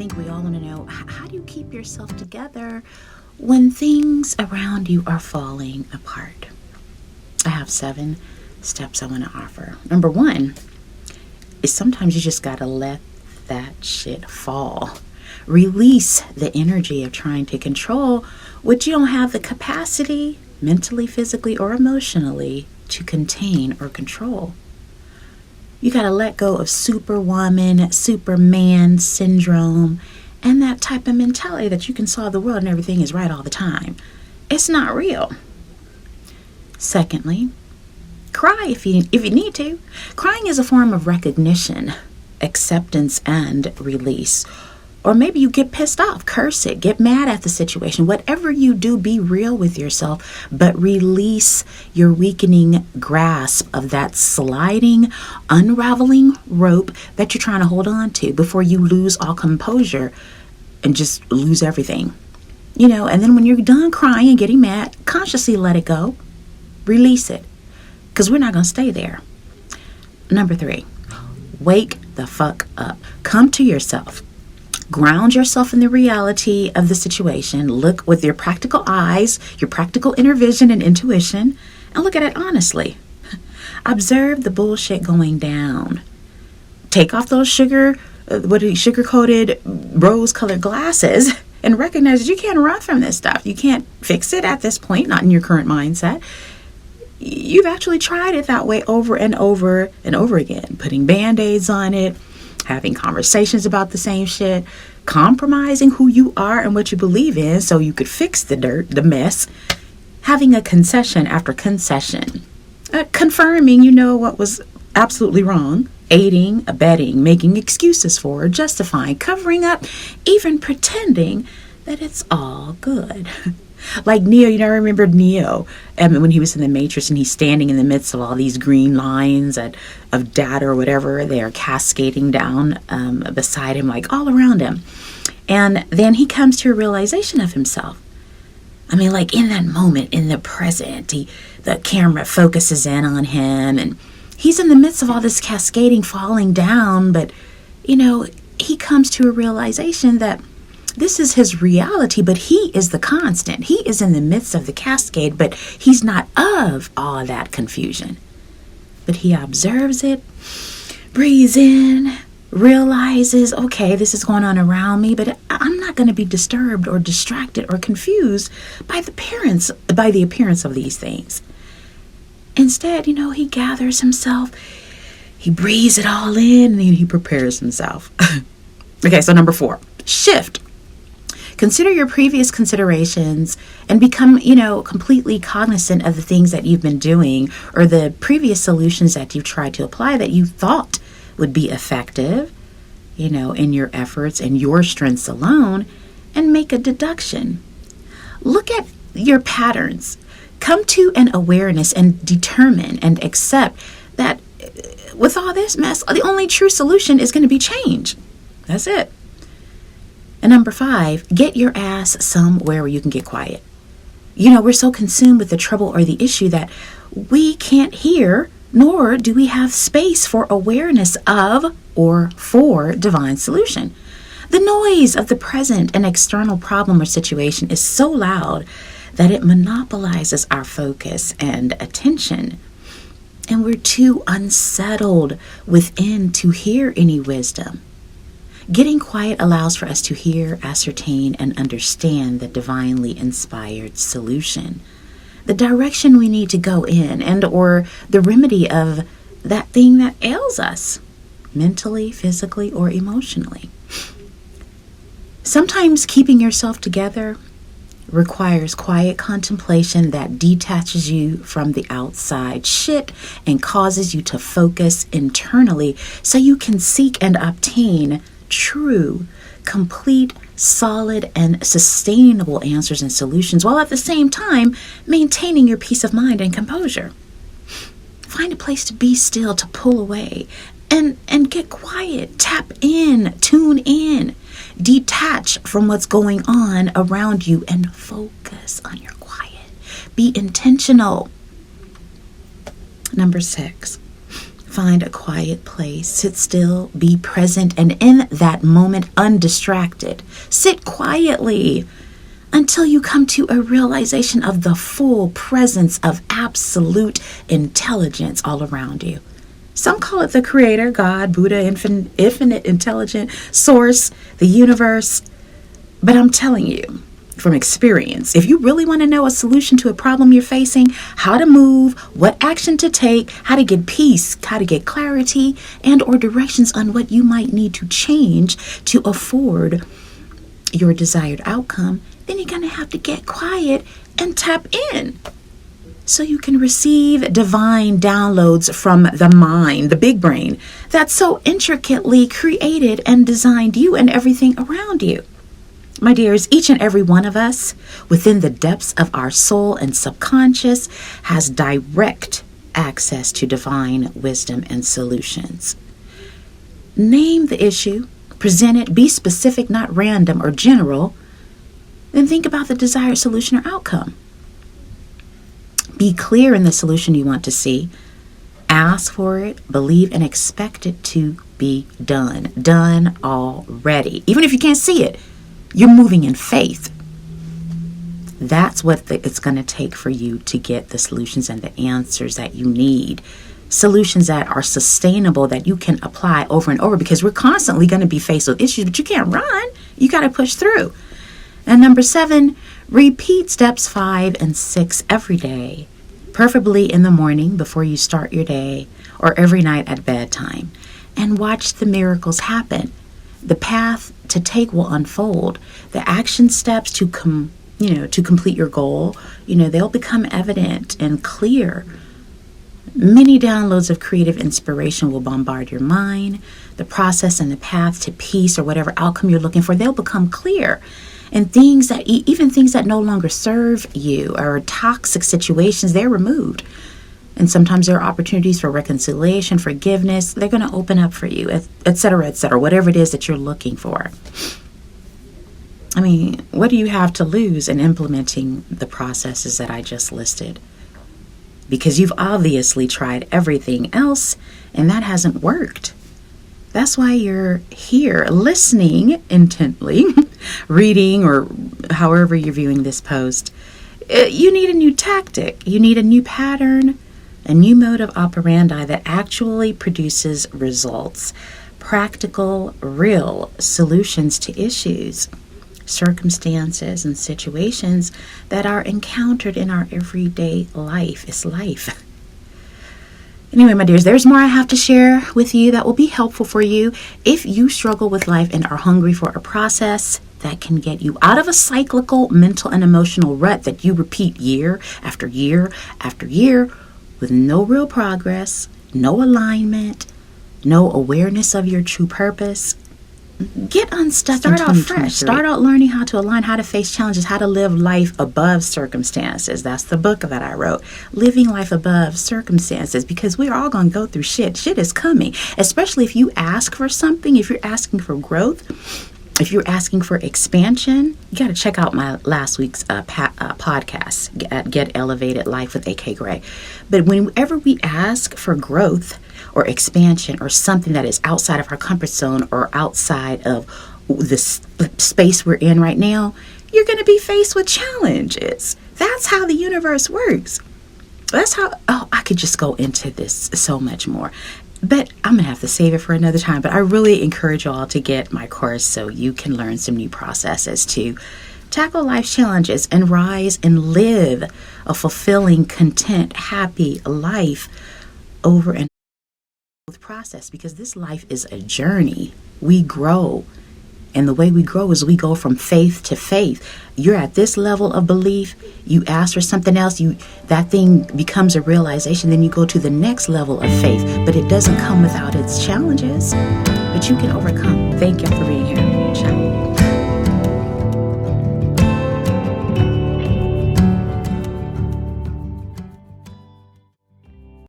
think we all want to know, how do you keep yourself together when things around you are falling apart? I have 7 steps I want to offer. Number 1 is sometimes you just got to let that shit fall. Release the energy of trying to control what you don't have the capacity, mentally, physically, or emotionally, to contain or control. You got to let go of superwoman, superman syndrome, and that type of mentality that you can solve the world and everything is right all the time. It's not real. Secondly, cry if you need to. Crying is a form of recognition, acceptance, and release. Or maybe you get pissed off, curse it, get mad at the situation. Whatever you do, be real with yourself, but release your weakening grasp of that sliding, unraveling rope that you're trying to hold on to before you lose all composure and just lose everything. And then when you're done crying and getting mad, consciously let it go. Release it, because we're not going to stay there. Number 3, wake the fuck up. Come to yourself. Ground yourself in the reality of the situation. Look with your practical eyes, your practical inner vision and intuition, and look at it honestly. Observe the bullshit going down. Take off those sugar-coated, rose-colored glasses and recognize that you can't run from this stuff. You can't fix it at this point, not in your current mindset. You've actually tried it that way over and over and over again, putting Band-Aids on it, having conversations about the same shit, compromising who you are and what you believe in so you could fix the dirt, the mess, having a concession after concession, confirming what was absolutely wrong, aiding, abetting, making excuses for, justifying, covering up, even pretending that it's all good. Like Neo, I remember Neo when he was in the Matrix and he's standing in the midst of all these green lines of data or whatever. They are cascading down beside him, like all around him. And then he comes to a realization of himself. Like in that moment, in the present, the camera focuses in on him and he's in the midst of all this cascading, falling down. But, he comes to a realization that this is his reality, but he is the constant. He is in the midst of the cascade, but he's not of all that confusion. But he observes it, breathes in, realizes, okay, this is going on around me, but I'm not going to be disturbed or distracted or confused by the appearance of these things. Instead, he gathers himself, he breathes it all in, and he prepares himself. Okay, so number 4, shift. Consider your previous considerations and become, completely cognizant of the things that you've been doing or the previous solutions that you've tried to apply that you thought would be effective, in your efforts and your strengths alone, and make a deduction. Look at your patterns. Come to an awareness and determine and accept that with all this mess, the only true solution is going to be change. That's it. And number 5, get your ass somewhere where you can get quiet. We're so consumed with the trouble or the issue that we can't hear, nor do we have space for awareness of or for divine solution. The noise of the present and external problem or situation is so loud that it monopolizes our focus and attention. And we're too unsettled within to hear any wisdom. Getting quiet allows for us to hear, ascertain, and understand the divinely inspired solution, the direction we need to go in, and or the remedy of that thing that ails us, mentally, physically, or emotionally. Sometimes keeping yourself together requires quiet contemplation that detaches you from the outside shit and causes you to focus internally so you can seek and obtain true, complete, solid, and sustainable answers and solutions, while at the same time maintaining your peace of mind and composure. Find a place to be still, to pull away, and get quiet. Tap in, tune in, detach from what's going on around you, and focus on your quiet. Be intentional. Number 6. Find a quiet place, sit still, be present, and in that moment, undistracted. Sit quietly until you come to a realization of the full presence of absolute intelligence all around you. Some call it the Creator, God, Buddha, infinite intelligent source, the universe. But I'm telling you, from experience, if you really want to know a solution to a problem you're facing, how to move, what action to take, how to get peace, how to get clarity, and or directions on what you might need to change to afford your desired outcome, then you're going to have to get quiet and tap in so you can receive divine downloads from the mind, the big brain, that's so intricately created and designed you and everything around you. My dears, each and every one of us, within the depths of our soul and subconscious, has direct access to divine wisdom and solutions. Name the issue, present it, be specific, not random or general, then think about the desired solution or outcome. Be clear in the solution you want to see. Ask for it, believe, and expect it to be done. Done already. Even if you can't see it, you're moving in faith. That's what it's going to take for you to get the solutions and the answers that you need. Solutions that are sustainable, that you can apply over and over, because we're constantly going to be faced with issues, but you can't run. You got to push through. And number 7, repeat steps 5 and 6 every day, preferably in the morning before you start your day or every night at bedtime, and watch the miracles happen. The path to take will unfold. The action steps to complete your goal, they'll become evident and clear. Many downloads of creative inspiration will bombard your mind. The process and the path to peace or whatever outcome you're looking for, they'll become clear. And even things that no longer serve you or toxic situations, they're removed. And sometimes there are opportunities for reconciliation, forgiveness. They're going to open up for you, et cetera, whatever it is that you're looking for. I mean, what do you have to lose in implementing the processes that I just listed? Because you've obviously tried everything else and that hasn't worked. That's why you're here listening intently, reading, or however you're viewing this post. You need a new tactic. You need a new pattern, a new mode of operandi that actually produces results, practical, real solutions to issues, circumstances, and situations that are encountered in our everyday life. It's life. Anyway, my dears, there's more I have to share with you that will be helpful for you if you struggle with life and are hungry for a process that can get you out of a cyclical mental and emotional rut that you repeat year after year after year with no real progress, no alignment, no awareness of your true purpose. Get unstuck. Start out fresh. Start out learning how to align, how to face challenges, how to live life above circumstances. That's the book that I wrote. Living life above circumstances, because we're all going to go through shit. Shit is coming, especially if you ask for something, if you're asking for growth, if you're asking for expansion. You got to check out my last week's podcast at Get Elevated Life with A.K. Gray. But whenever we ask for growth or expansion or something that is outside of our comfort zone or outside of the space we're in right now, you're going to be faced with challenges. That's how the universe works. That's how, I could just go into this so much more. But I'm going to have to save it for another time. But I really encourage you all to get my course so you can learn some new processes to tackle life's challenges and rise and live a fulfilling, content, happy life over and over process. Because this life is a journey. We grow. And the way we grow is we go from faith to faith. You're at this level of belief. You ask for something else. That thing becomes a realization. Then you go to the next level of faith. But it doesn't come without its challenges. But you can overcome. Thank you for being here.